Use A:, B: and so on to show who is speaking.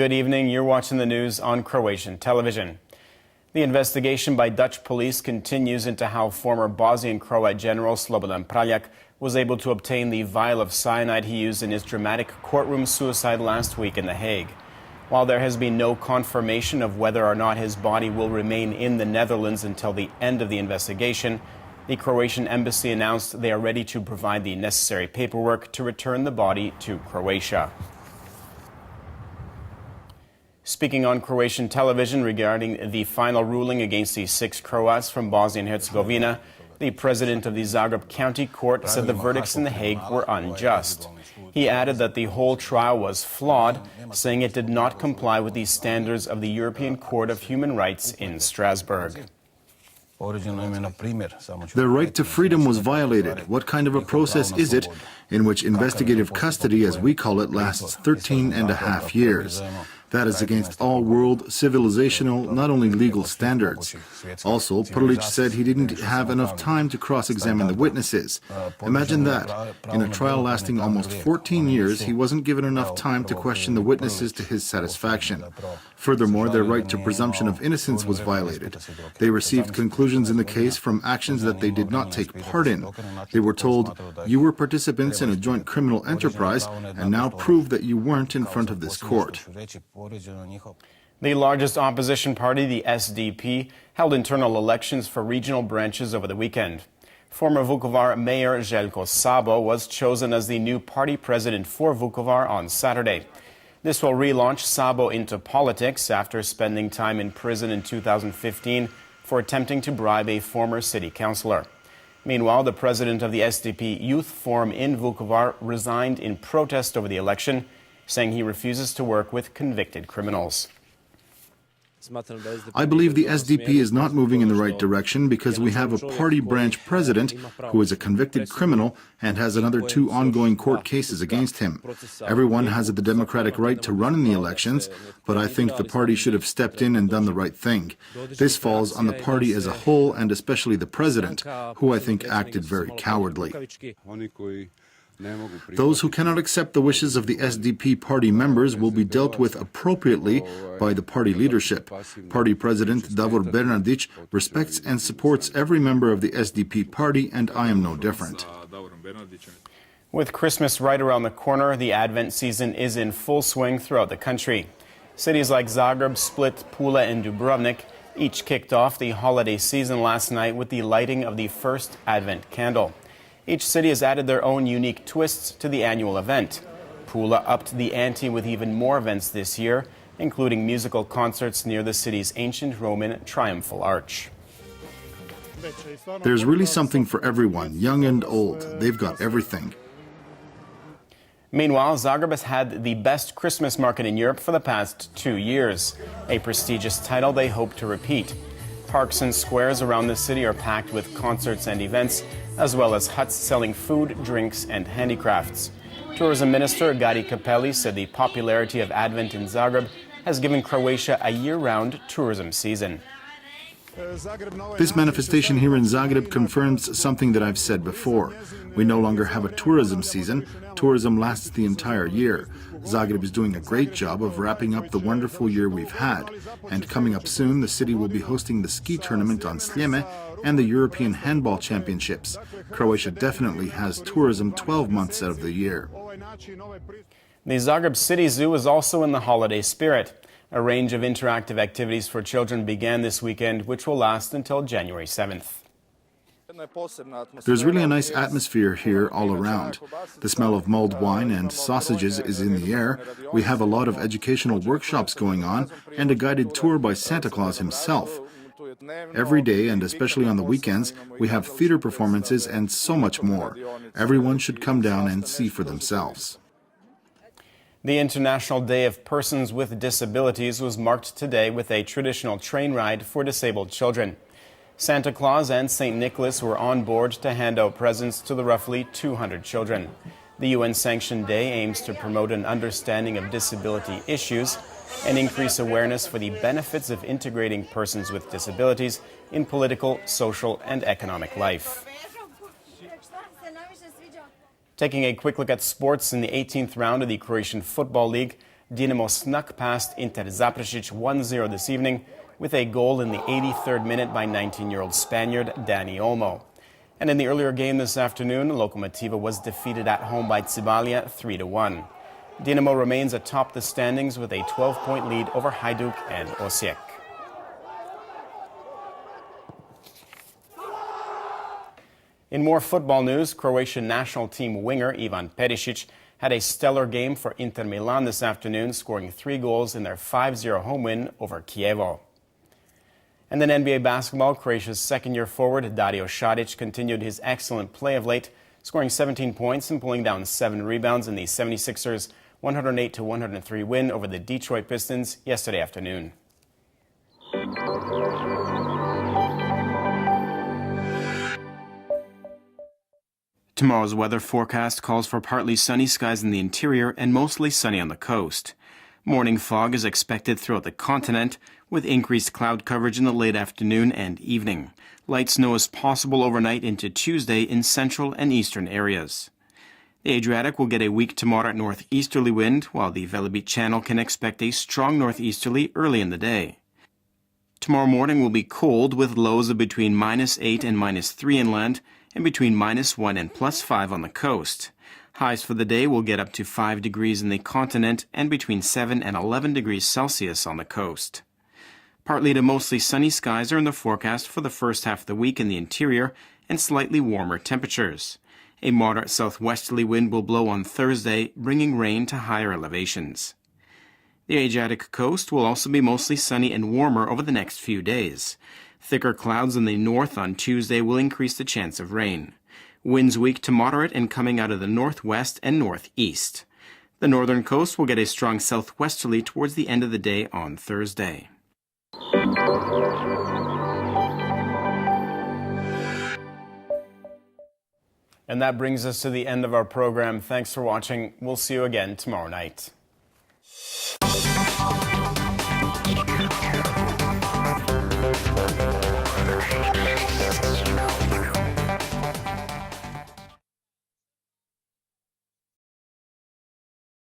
A: Good evening. You're watching the news on Croatian television. The investigation by Dutch police continues into how former Bosnian Croat General Slobodan Praljak was able to obtain the vial of cyanide he used in his dramatic courtroom suicide last week in The Hague. While there has been no confirmation of whether or not his body will remain in the Netherlands until the end of the investigation, the Croatian embassy announced they are ready to provide the necessary paperwork to return the body to Croatia. Speaking on Croatian television regarding the final ruling against the 6 Croats from Bosnia and Herzegovina, the president of the Zagreb County Court said the verdicts in The Hague were unjust. He added that the whole trial was flawed, saying it did not comply with the standards of the European Court of Human Rights in Strasbourg.
B: Their right to freedom was violated. What kind of a process is it in which investigative custody, as we call it, lasts 13 and a half years? That is against all world civilizational, not only legal standards. Also, Prlić said he didn't have enough time to cross-examine the witnesses. Imagine that. In a trial lasting almost 14 years, he wasn't given enough time to question the witnesses to his satisfaction. Furthermore, their right to presumption of innocence was violated. They received conclusions in the case from actions that they did not take part in. They were told, "You were participants in a joint criminal enterprise and now prove that you weren't in front of this court."
A: The largest opposition party, the SDP, held internal elections for regional branches over the weekend. Former Vukovar Mayor Željko Sabo was chosen as the new party president for Vukovar on Saturday. This will relaunch Sabo into politics after spending time in prison in 2015 for attempting to bribe a former city councillor. Meanwhile, the president of the SDP Youth Forum in Vukovar resigned in protest over the election, saying he refuses to work with convicted criminals.
B: I believe the SDP is not moving in the right direction because we have a party branch president who is a convicted criminal and has another 2 ongoing court cases against him. Everyone has the democratic right to run in the elections, but I think the party should have stepped in and done the right thing. This falls on the party as a whole and especially the president, who I think acted very cowardly. Those who cannot accept the wishes of the SDP party members will be dealt with appropriately by the party leadership. Party President Davor Bernardić respects and supports every member of the SDP party, and I am no different.
A: With Christmas right around the corner, the Advent season is in full swing throughout the country. Cities like Zagreb, Split, Pula, and Dubrovnik each kicked off the holiday season last night with the lighting of the first Advent candle. Each city has added their own unique twists to the annual event. Pula upped the ante with even more events this year, including musical concerts near the city's ancient Roman triumphal arch.
B: There's really something for everyone, young and old. They've got everything.
A: Meanwhile, Zagreb has had the best Christmas market in Europe for the past 2 years, a prestigious title they hope to repeat. Parks and squares around the city are packed with concerts and events, as well as huts selling food, drinks, and handicrafts. Tourism Minister Gari Capelli said the popularity of Advent in Zagreb has given Croatia a year-round tourism season.
B: This manifestation here in Zagreb confirms something that I've said before. We no longer have a tourism season. Tourism lasts the entire year. Zagreb is doing a great job of wrapping up the wonderful year we've had. And coming up soon, the city will be hosting the ski tournament on Sljeme and the European Handball Championships. Croatia definitely has tourism 12 months out of the year.
A: The Zagreb City Zoo is also in the holiday spirit. A range of interactive activities for children began this weekend, which will last until January 7th.
B: There's really a nice atmosphere here all around. The smell of mulled wine and sausages is in the air. We have a lot of educational workshops going on and a guided tour by Santa Claus himself. Every day, and especially on the weekends, we have theater performances and so much more. Everyone should come down and see for themselves.
A: The International Day of Persons with Disabilities was marked today with a traditional train ride for disabled children. Santa Claus and St. Nicholas were on board to hand out presents to the roughly 200 children. The UN-sanctioned day aims to promote an understanding of disability issues and increase awareness for the benefits of integrating persons with disabilities in political, social, and economic life. Taking a quick look at sports in the 18th round of the Croatian Football League, Dinamo snuck past Inter Zaprešić 1-0 this evening with a goal in the 83rd minute by 19-year-old Spaniard Dani Olmo. And in the earlier game this afternoon, Lokomotiva was defeated at home by Cibalia 3-1. Dinamo remains atop the standings with a 12-point lead over Hajduk and Osijek. In more football news, Croatian national team winger Ivan Perisic had a stellar game for Inter Milan this afternoon, scoring 3 goals in their 5-0 home win over Chievo. And then NBA basketball, Croatia's second-year forward Dario Saric continued his excellent play of late, scoring 17 points and pulling down 7 rebounds in the 76ers' 108-103 win over the Detroit Pistons yesterday afternoon. Tomorrow's weather forecast calls for partly sunny skies in the interior and mostly sunny on the coast. Morning fog is expected throughout the continent, with increased cloud coverage in the late afternoon and evening. Light snow is possible overnight into Tuesday in central and eastern areas. The Adriatic will get a weak to moderate northeasterly wind, while the Velebit Channel can expect a strong northeasterly early in the day. Tomorrow morning will be cold, with lows of between -8 and -3 inland, and between -1 and +5 on the coast. Highs for the day will get up to 5 degrees in the continent and between 7 and 11 degrees Celsius on the coast. Partly to mostly sunny skies are in the forecast for the first half of the week in the interior and slightly warmer temperatures. A moderate southwesterly wind will blow on Thursday, bringing rain to higher elevations. The Adriatic coast will also be mostly sunny and warmer over the next few days. Thicker clouds in the north on Tuesday will increase the chance of rain. Winds weak to moderate and coming out of the northwest and northeast. The northern coast will get a strong southwesterly towards the end of the day on Thursday. And that brings us to the end of our program. Thanks for watching. We'll see you again tomorrow night.